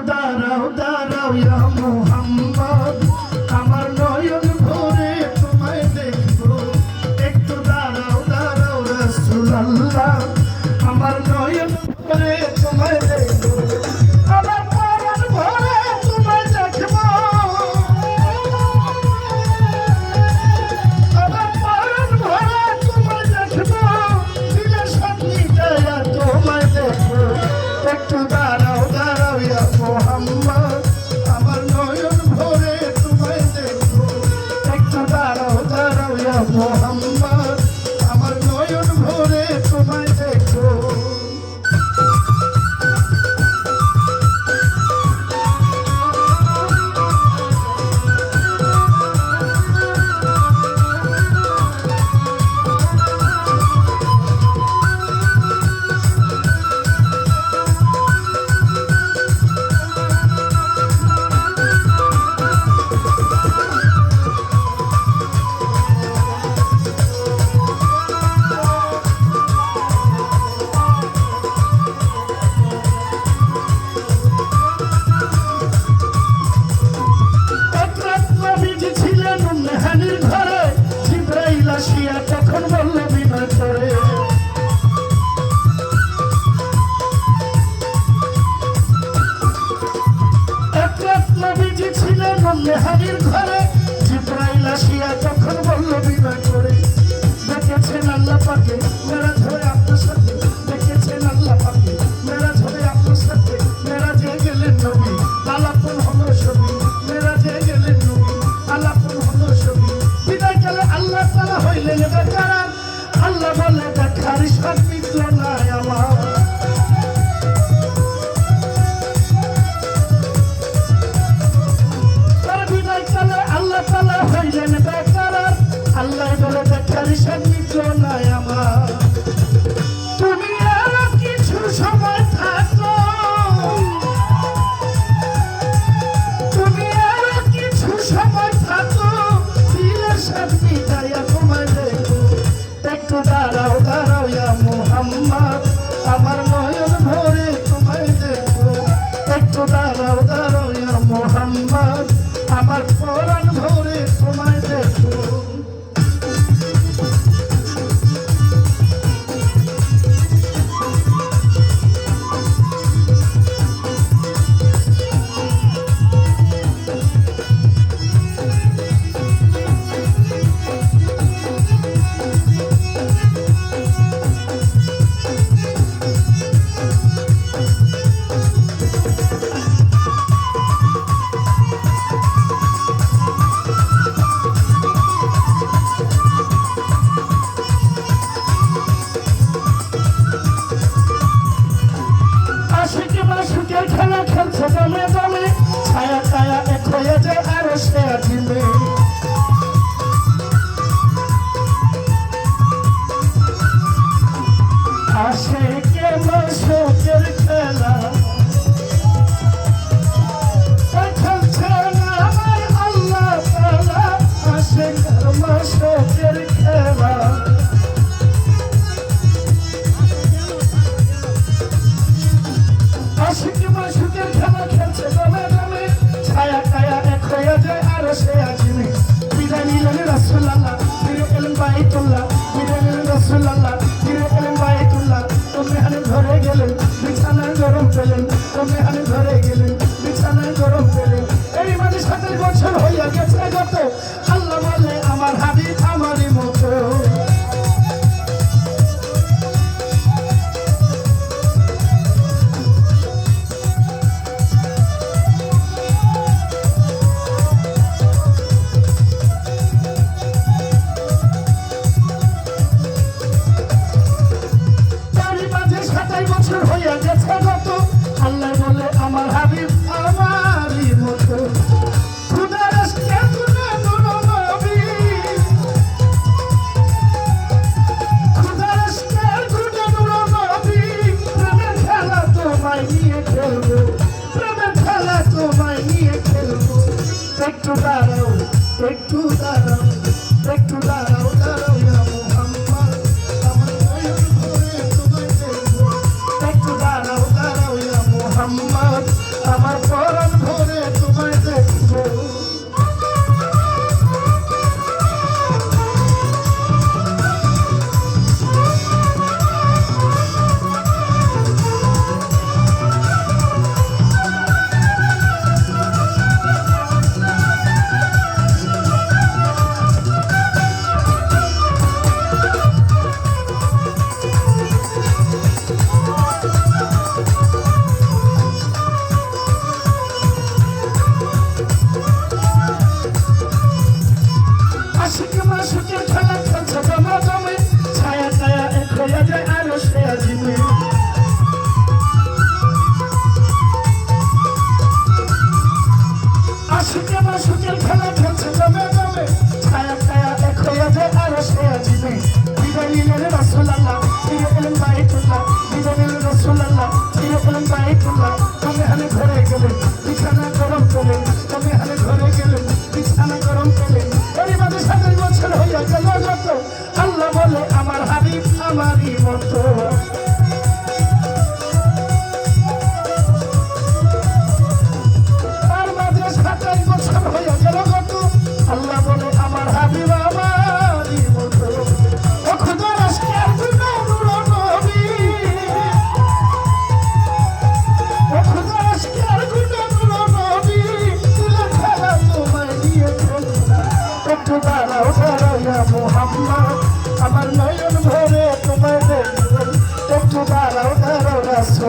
দাঁড়াও দাঁড়াও ইয়া মুহাম্মদ আমার নয়ন ভরে তোমায় দেখবো একটু দাঁড়াও দাঁড়াও রাসূলুল্লাহ আমার নয়ন ভরে তোমায় দেখবো আমার প্রাণ ভরে তোমায় দেখবো আমার প্রাণ ভরে তোমায় দেখবো দিলের সাথে যায় তোমায় দেখবো একটু দাঁড়াও দাঁড়াও ইয়া মুহাম্মদ আমার নয়ন ভরে তোমায় দেখবো একটু দাঁড়াও দাঁড়াও ইয়া মুহাম্মদ আমার নয়ন ভরে তোমায় দেখবো তখন বলল বিনয় করে এক রাত নবীজি ছিলেন নেহারির ঘরে জিবরাইল আসিয়া তখন বলল বিনয় করে দেখেছেন আল্লাহ পাকে মেরাজ হয়ে আপনার সাথে দেখেছেন আল্লাহ পাকে মেরাজ হয়ে আপনার সাথে মেরাজে গেলেন নবী আলাপন হলো ছবি মেরাজে গেলেন নবী আলাপন হলো ছবি বিদায়কালে আল্লাহ তাআলা হইলেন বেকারার আল্লাহ বলে দেখার সাথ মিটল না আমার তার বিদায়কালে আল্লাহ তাআলা হইলেন বেকারার আল্লাহ বলে দেখার সাথ মিটল না আমার তুমি আর কিছু সময় থাকো তুমি আর কিছু সময় থাকো দিলের সাথ মিটাইয়া তোমায় দেখো একটু দাঁড়াও দাঁড়াও ইয়া মুহাম্মদ আমার নয়ন ভরে তোমায় দেখো একটু দাঁড়াও দাঁড়াও ইয়া মুহাম্মদ আমার প্রাণ ভরে তোমায় দেখো খেলা খেলছে দমে দমে ছায়া ছায়া এক হয়ে যায় আরো সে আজিমে আসে কে মাসুকের খেলা খেলছে না আমার আল্লাহ তাআলা আসে কে মাসুকের খেলা আশিকি মাসুকের খেলা খেলছে দমে দমে ছায়া ছায়া এক হয়ে যায় আরো সে আজিমে বিদায় নিলেন রাসূলুল্লাহ ফিরে এলেন বাইতুল্লাহ বিদায় নিলেন রাসূলুল্লাহ ফিরে এলেন বাইতুল্লাহ তুমি হানি ঘরে গেলেন বিছানায় গরম পেলেন তুমি হানি ঘরে গেলেন বিছানায় গরম পেলেন এই মানে 27 বছর হইয়া গেছে গত আল্লাহ বলে আমার হাবিব আমারই মতো বছর হইয়া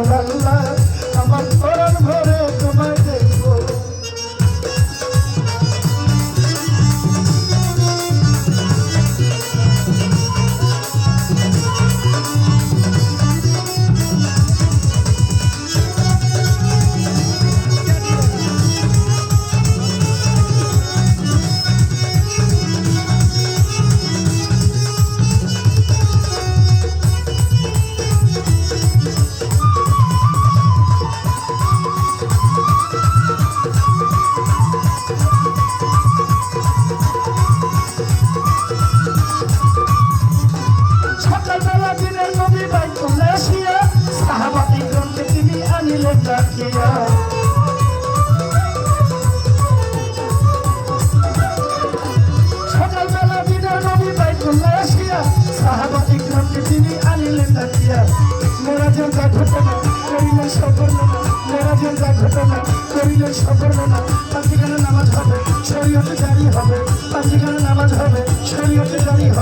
আল্লাহ